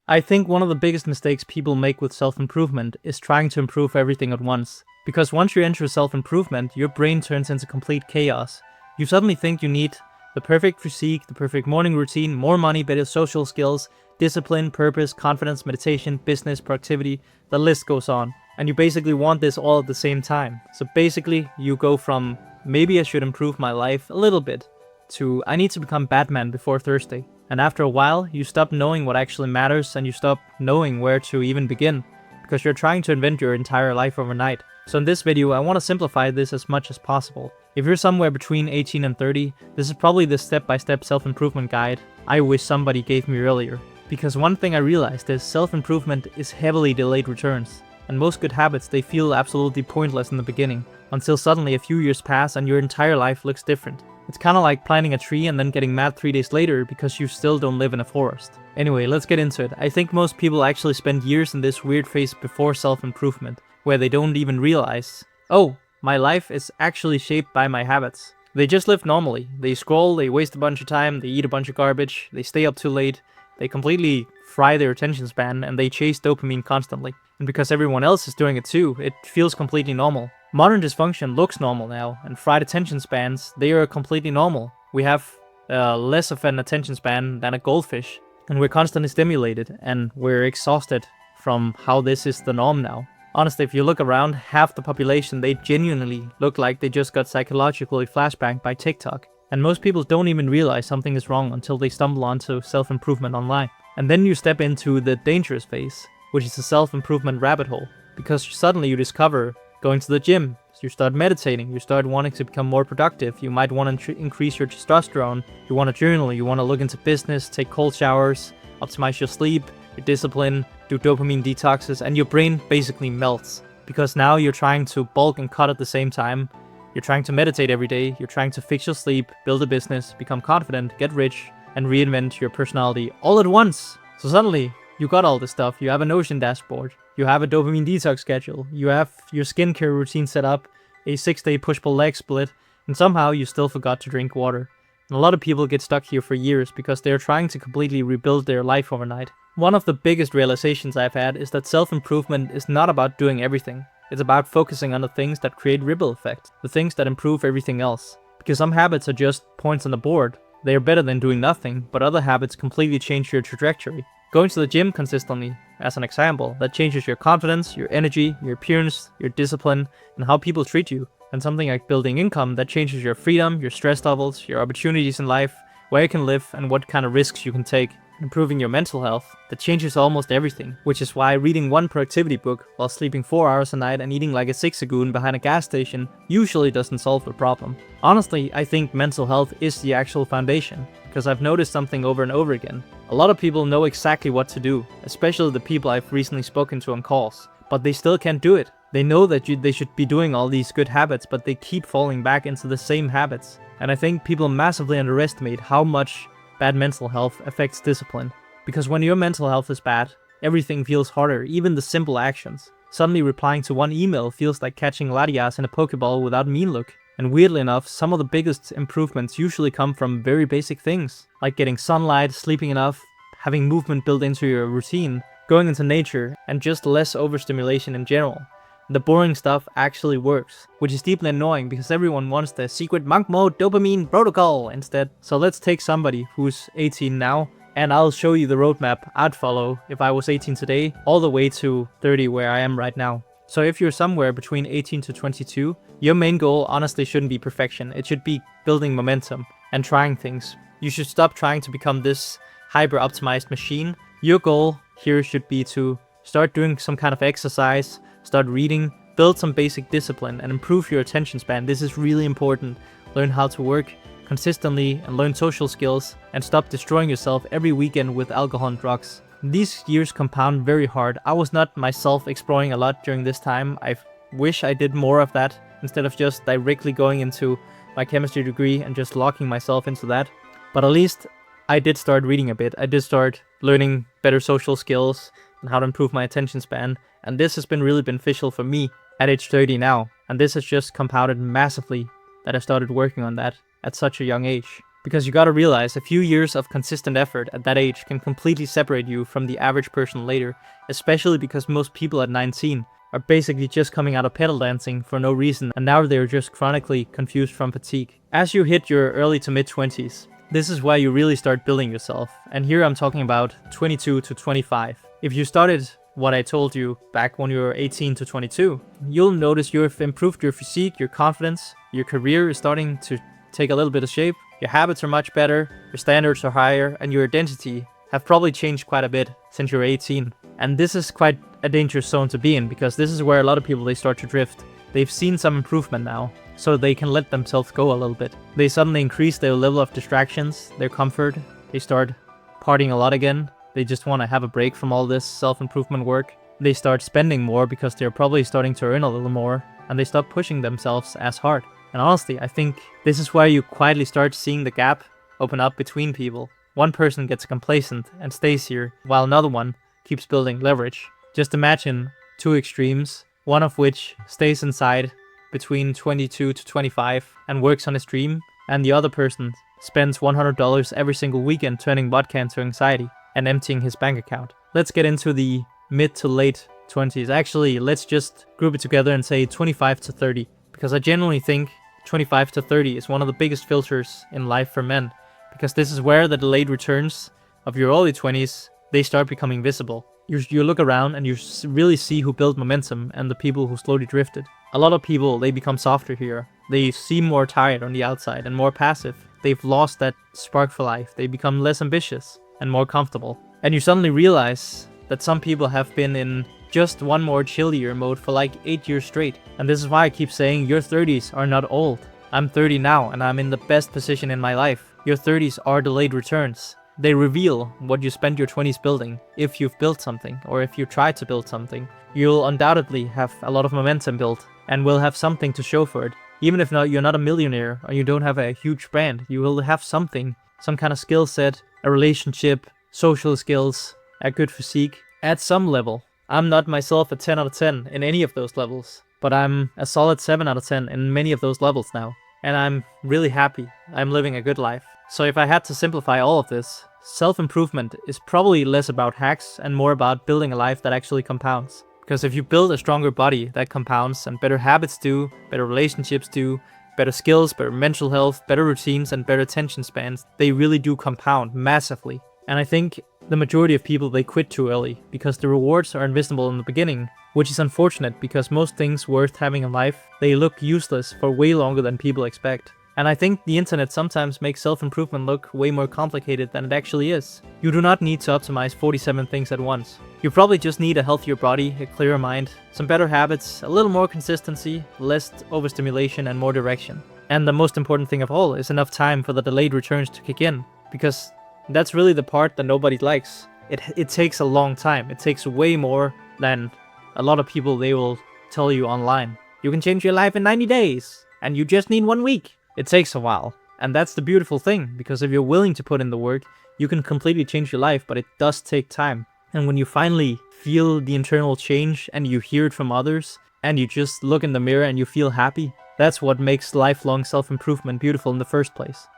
I think one of the biggest mistakes people make with self-improvement is trying to improve everything at once. Because once you enter self-improvement, your brain turns into complete chaos. You suddenly think you need the perfect physique, the perfect morning routine, more money, better social skills, discipline, purpose, confidence, meditation, business, productivity, the list goes on. And you basically want this all at the same time. So basically, you go from, maybe I should improve my life a little bit, to I need to become Batman before Thursday. And after a while, you stop knowing what actually matters and you stop knowing where to even begin, because you're trying to invent your entire life overnight. So in this video, I want to simplify this as much as possible. If you're somewhere between 18 and 30, this is probably the step-by-step self-improvement guide I wish somebody gave me earlier. Because one thing I realized is self-improvement is heavily delayed returns. And most good habits, they feel absolutely pointless in the beginning, until suddenly a few years pass and your entire life looks different. It's kinda like planting a tree and then getting mad 3 days later because you still don't live in a forest. Anyway, let's get into it. I think most people actually spend years in this weird phase before self-improvement, where they don't even realize, oh, my life is actually shaped by my habits. They just live normally. They scroll, they waste a bunch of time, they eat a bunch of garbage, they stay up too late, they completely fry their attention span, and they chase dopamine constantly. And because everyone else is doing it too, it feels completely normal. Modern dysfunction looks normal now, and fried attention spans, they are completely normal. We have less of an attention span than a goldfish, and we're constantly stimulated, and we're exhausted from how this is the norm now. Honestly, if you look around, half the population, they genuinely look like they just got psychologically flashbanged by TikTok. And most people don't even realize something is wrong until they stumble onto self-improvement online. And then you step into the dangerous phase, which is a self-improvement rabbit hole, because suddenly you discover going to the gym, you start meditating, you start wanting to become more productive, you might want to increase your testosterone, you want to journal, you want to look into business, take cold showers, optimize your sleep, your discipline, do dopamine detoxes, and your brain basically melts. Because now you're trying to bulk and cut at the same time, you're trying to meditate every day, you're trying to fix your sleep, build a business, become confident, get rich, and reinvent your personality all at once. So suddenly, you got all this stuff, you have a Notion dashboard, you have a dopamine detox schedule, you have your skincare routine set up, a 6-day push-pull leg split, and somehow you still forgot to drink water. And a lot of people get stuck here for years because they're trying to completely rebuild their life overnight. One of the biggest realizations I've had is that self-improvement is not about doing everything. It's about focusing on the things that create ripple effect, the things that improve everything else. Because some habits are just points on the board. They are better than doing nothing, but other habits completely change your trajectory. Going to the gym consistently, as an example, that changes your confidence, your energy, your appearance, your discipline, and how people treat you. And something like building income, that changes your freedom, your stress levels, your opportunities in life, where you can live, and what kind of risks you can take. Improving your mental health, that changes almost everything, which is why reading one productivity book while sleeping 4 hours a night and eating like a zigzagoon behind a gas station usually doesn't solve the problem. Honestly, I think mental health is the actual foundation, because I've noticed something over and over again. A lot of people know exactly what to do, especially the people I've recently spoken to on calls, but they still can't do it. They know that they should be doing all these good habits, but they keep falling back into the same habits. And I think people massively underestimate how much bad mental health affects discipline. Because when your mental health is bad, everything feels harder, even the simple actions. Suddenly replying to one email feels like catching Latias in a Pokeball without mean look. And weirdly enough, some of the biggest improvements usually come from very basic things, like getting sunlight, sleeping enough, having movement built into your routine, going into nature, and just less overstimulation in general. The boring stuff actually works, which is deeply annoying because everyone wants the secret monk mode dopamine protocol instead. So let's take somebody who's 18 now, and I'll show you the roadmap I'd follow if I was 18 today, all the way to 30 where I am right now. So if you're somewhere between 18 to 22, your main goal honestly shouldn't be perfection. It should be building momentum and trying things. You should stop trying to become this hyper-optimized machine. Your goal here should be to start doing some kind of exercise, start reading, build some basic discipline, and improve your attention span. This is really important. Learn how to work consistently and learn social skills, and stop destroying yourself every weekend with alcohol and drugs. These years compound very hard. I was not myself exploring a lot during this time. I wish I did more of that instead of just directly going into my chemistry degree and just locking myself into that. But at least I did start reading a bit. I did start learning better social skills and how to improve my attention span. And this has been really beneficial for me at age 30 now. And this has just compounded massively that I started working on that at such a young age. Because you gotta realize, a few years of consistent effort at that age can completely separate you from the average person later, especially because most people at 19 are basically just coming out of pedal dancing for no reason, and now they're just chronically confused from fatigue. As you hit your early to mid 20s, this is where you really start building yourself, and here I'm talking about 22 to 25. If you started what I told you back when you were 18 to 22, you'll notice you've improved your physique, your confidence, your career is starting to take a little bit of shape, your habits are much better, your standards are higher, and your identity have probably changed quite a bit since you were 18. And this is quite a dangerous zone to be in, because this is where a lot of people, they start to drift. They've seen some improvement now, so they can let themselves go a little bit. They suddenly increase their level of distractions, their comfort, they start partying a lot again. They just want to have a break from all this self-improvement work. They start spending more because they're probably starting to earn a little more, and they stop pushing themselves as hard. And honestly, I think this is where you quietly start seeing the gap open up between people. One person gets complacent and stays here, while another one keeps building leverage. Just imagine two extremes, one of which stays inside between 22 to 25 and works on his dream, and the other person spends $100 every single weekend turning vodka into anxiety and emptying his bank account. Let's get into the mid to late 20s. Actually, let's just group it together and say 25 to 30, because I genuinely think 25 to 30 is one of the biggest filters in life for men, because this is where the delayed returns of your early 20s, they start becoming visible. You look around and you really see who built momentum and the people who slowly drifted. A lot of people, they become softer here. They seem more tired on the outside and more passive. They've lost that spark for life. They become less ambitious and more comfortable. And you suddenly realize that some people have been in just one more chill year mode for like 8 years straight. And this is why I keep saying your 30s are not old. I'm 30 now and I'm in the best position in my life. Your 30s are delayed returns. They reveal what you spent your 20s building. If you've built something, or if you try to build something, you'll undoubtedly have a lot of momentum built and will have something to show for it. Even if you're not a millionaire or you don't have a huge brand, you will have something, some kind of skill set, a relationship, social skills, a good physique at some level. I'm not myself a 10 out of 10 in any of those levels, but I'm a solid 7 out of 10 in many of those levels now. And I'm really happy. I'm living a good life. So if I had to simplify all of this, self-improvement is probably less about hacks and more about building a life that actually compounds. Because if you build a stronger body, that compounds, and better habits do, better relationships do, better skills, better mental health, better routines, and better attention spans, they really do compound massively. And I think the majority of people, they quit too early because the rewards are invisible in the beginning, which is unfortunate because most things worth having in life, they look useless for way longer than people expect. And I think the internet sometimes makes self-improvement look way more complicated than it actually is. You do not need to optimize 47 things at once. You probably just need a healthier body, a clearer mind, some better habits, a little more consistency, less overstimulation, and more direction. And the most important thing of all is enough time for the delayed returns to kick in, because that's really the part that nobody likes. It takes a long time. It takes way more than a lot of people, they will tell you online. You can change your life in 90 days, and you just need 1 week. It takes a while. And that's the beautiful thing, because if you're willing to put in the work, you can completely change your life, but it does take time. And when you finally feel the internal change and you hear it from others, and you just look in the mirror and you feel happy, that's what makes lifelong self-improvement beautiful in the first place.